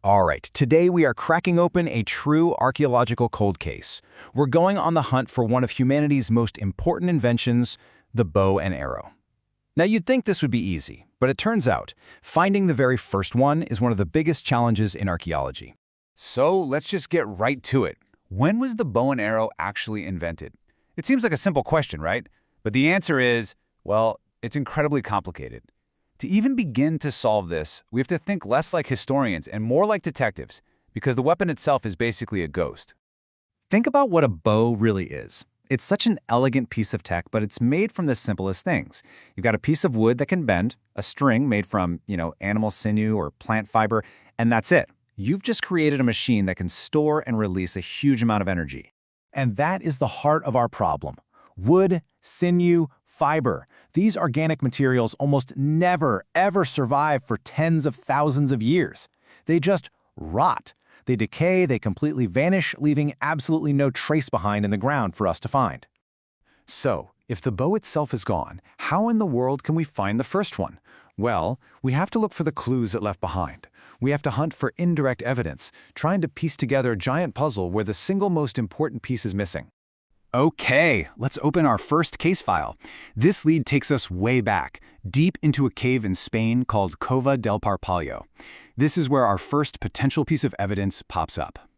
All right, today we are cracking open a true archaeological cold case. We're going on the hunt for one of humanity's most important inventions, the bow and arrow. Now you'd think this would be easy, but it turns out, finding the very first one is one of the biggest challenges in archaeology. So let's just get right to it. When was the bow and arrow actually invented? It seems like a simple question, right? But the answer is, well, it's incredibly complicated. To even begin to solve this, we have to think less like historians and more like detectives, because the weapon itself is basically a ghost. Think about what a bow really is. It's such an elegant piece of tech, but it's made from the simplest things. You've got a piece of wood that can bend, a string made from, animal sinew or plant fiber, and that's it. You've just created a machine that can store and release a huge amount of energy. And that is the heart of our problem. Wood, sinew, fiber. These organic materials almost never, ever survive for tens of thousands of years. They just rot. They decay, they completely vanish, leaving absolutely no trace behind in the ground for us to find. So, if the bow itself is gone, how in the world can we find the first one? Well, we have to look for the clues it left behind. We have to hunt for indirect evidence, trying to piece together a giant puzzle where the single most important piece is missing. Okay, let's open our first case file. This lead takes us way back, deep into a cave in Spain called Cova del Parpalló. This is where our first potential piece of evidence pops up.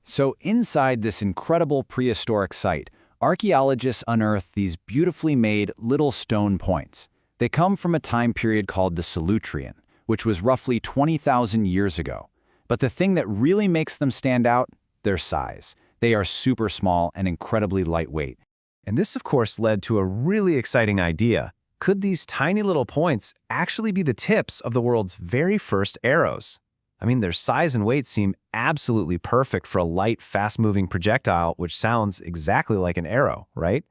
So inside this incredible prehistoric site, archaeologists unearth these beautifully made little stone points. They come from a time period called the Solutrean, which was roughly 20,000 years ago. But the thing that really makes them stand out? Their size. They are super small and incredibly lightweight. And this, of course, led to a really exciting idea. Could these tiny little points actually be the tips of the world's very first arrows? I mean, their size and weight seem absolutely perfect for a light, fast-moving projectile, which sounds exactly like an arrow, right?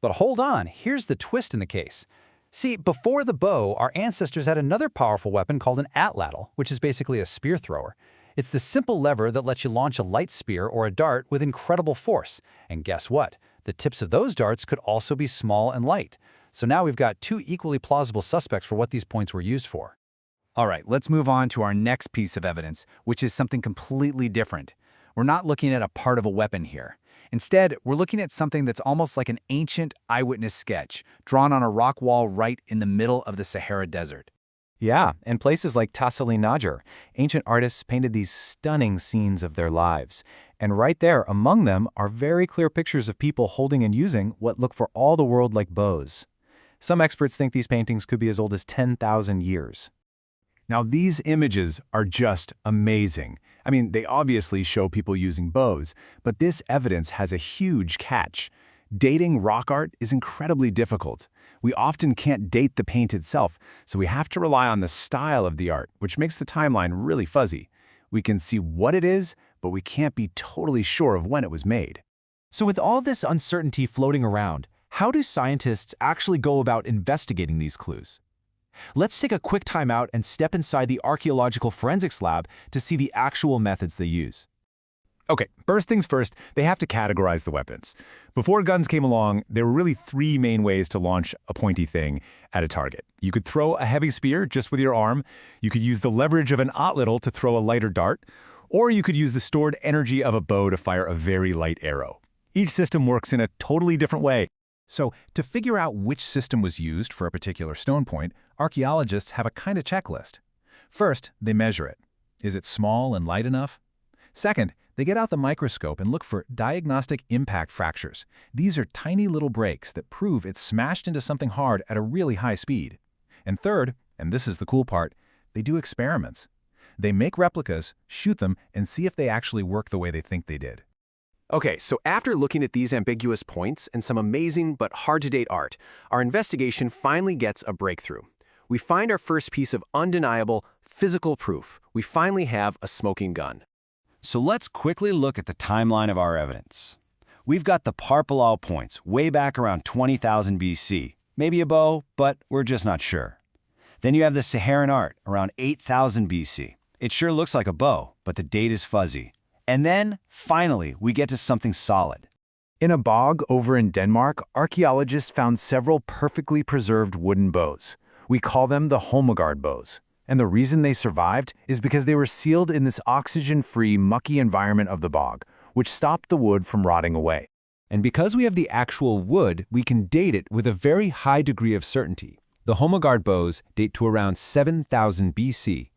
But hold on, here's the twist in the case. See, before the bow, our ancestors had another powerful weapon called an atlatl, which is basically a spear thrower. It's the simple lever that lets you launch a light spear or a dart with incredible force. And guess what? The tips of those darts could also be small and light. So now we've got two equally plausible suspects for what these points were used for. All right, let's move on to our next piece of evidence, which is something completely different. We're not looking at a part of a weapon here. Instead, we're looking at something that's almost like an ancient eyewitness sketch, drawn on a rock wall right in the middle of the Sahara Desert. Yeah, and places like Tasselinajar, ancient artists painted these stunning scenes of their lives. And right there, among them, are very clear pictures of people holding and using what look for all the world like bows. Some experts think these paintings could be as old as 10,000 years. Now, these images are just amazing. I mean, they obviously show people using bows, but this evidence has a huge catch. Dating rock art is incredibly difficult. We often can't date the paint itself, so we have to rely on the style of the art, which makes the timeline really fuzzy. We can see what it is, but we can't be totally sure of when it was made. So with all this uncertainty floating around, how do scientists actually go about investigating these clues? Let's take a quick time out and step inside the archaeological forensics lab to see the actual methods they use. Okay, first things first, they have to categorize the weapons. Before guns came along, there were really three main ways to launch a pointy thing at a target. You could throw a heavy spear just with your arm, you could use the leverage of an atlatl to throw a lighter dart, or you could use the stored energy of a bow to fire a very light arrow. Each system works in a totally different way. So, to figure out which system was used for a particular stone point, archaeologists have a kind of checklist. First, they measure it. Is it small and light enough? Second, they get out the microscope and look for diagnostic impact fractures. These are tiny little breaks that prove it's smashed into something hard at a really high speed. And third, and this is the cool part, they do experiments. They make replicas, shoot them, and see if they actually work the way they think they did. Okay, so after looking at these ambiguous points and some amazing but hard-to-date art, our investigation finally gets a breakthrough. We find our first piece of undeniable, physical proof. We finally have a smoking gun. So let's quickly look at the timeline of our evidence. We've got the Parpalló points way back around 20,000 BC. Maybe a bow, but we're just not sure. Then you have the Saharan art around 8,000 BC. It sure looks like a bow, but the date is fuzzy. And then, finally, we get to something solid. In a bog over in Denmark, archaeologists found several perfectly preserved wooden bows. We call them the Holmegard bows. And the reason they survived is because they were sealed in this oxygen-free, mucky environment of the bog, which stopped the wood from rotting away. And because we have the actual wood, we can date it with a very high degree of certainty. The Homogard bows date to around 7000 BC,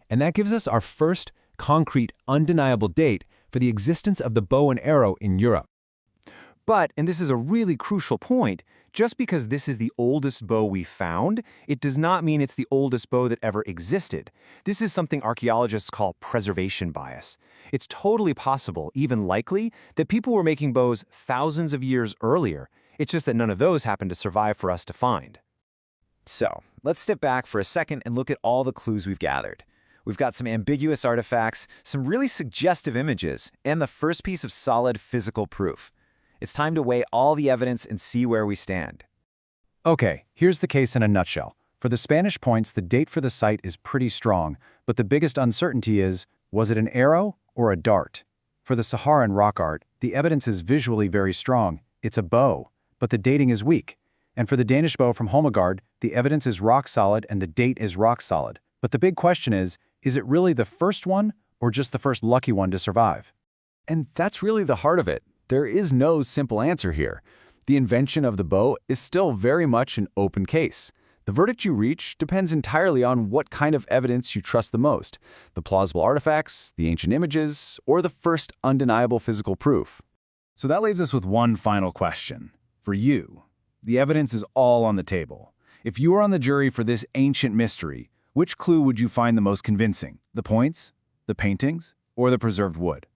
and that gives us our first concrete, undeniable date for the existence of the bow and arrow in Europe. But, and this is a really crucial point, just because this is the oldest bow we found, it does not mean it's the oldest bow that ever existed. This is something archaeologists call preservation bias. It's totally possible, even likely, that people were making bows thousands of years earlier. It's just that none of those happened to survive for us to find. So, let's step back for a second and look at all the clues we've gathered. We've got some ambiguous artifacts, some really suggestive images, and the first piece of solid physical proof. It's time to weigh all the evidence and see where we stand. Okay, here's the case in a nutshell. For the Spanish points, the date for the site is pretty strong, but the biggest uncertainty is, was it an arrow or a dart? For the Saharan rock art, the evidence is visually very strong. It's a bow, but the dating is weak. And for the Danish bow from Homogard, the evidence is rock solid and the date is rock solid. But the big question is it really the first one or just the first lucky one to survive? And that's really the heart of it. There is no simple answer here. The invention of the bow is still very much an open case. The verdict you reach depends entirely on what kind of evidence you trust the most, the plausible artifacts, the ancient images, or the first undeniable physical proof. So that leaves us with one final question. For you, the evidence is all on the table. If you were on the jury for this ancient mystery, which clue would you find the most convincing? The points, the paintings, or the preserved wood?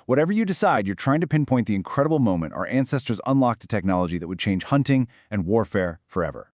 Whatever you decide, you're trying to pinpoint the incredible moment our ancestors unlocked a technology that would change hunting and warfare forever.